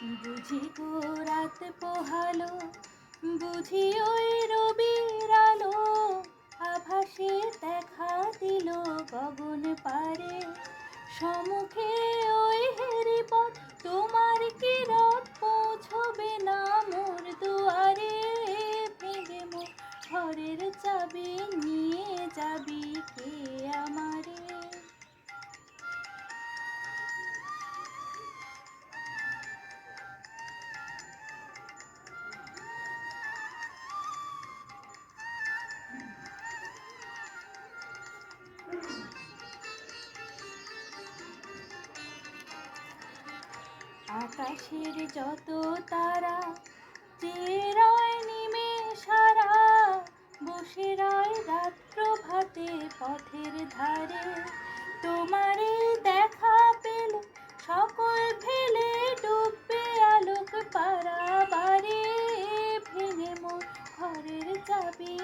বুঝি গো রাত পোহালো, বুঝি ওই রবির আলো আভাসে দেখা দিল গগন পারে। সম্মুখে ওই হেরিপথ, তোমার কিরণ পৌঁছবে না মোর দুয়ারে। ভেঙে মোর ঘরের চাবি নিয়ে যাবি কে আমারে। আকাশের যত তারা চেয়ে রয় নিমেষারা, বসে রয় রাত প্রভাতে পথের ধারে। তোমারে দেখা পেলে সকল ফেলে ডুববে আলোক পারাবারে। ভেঙে মোর ঘরের চাবি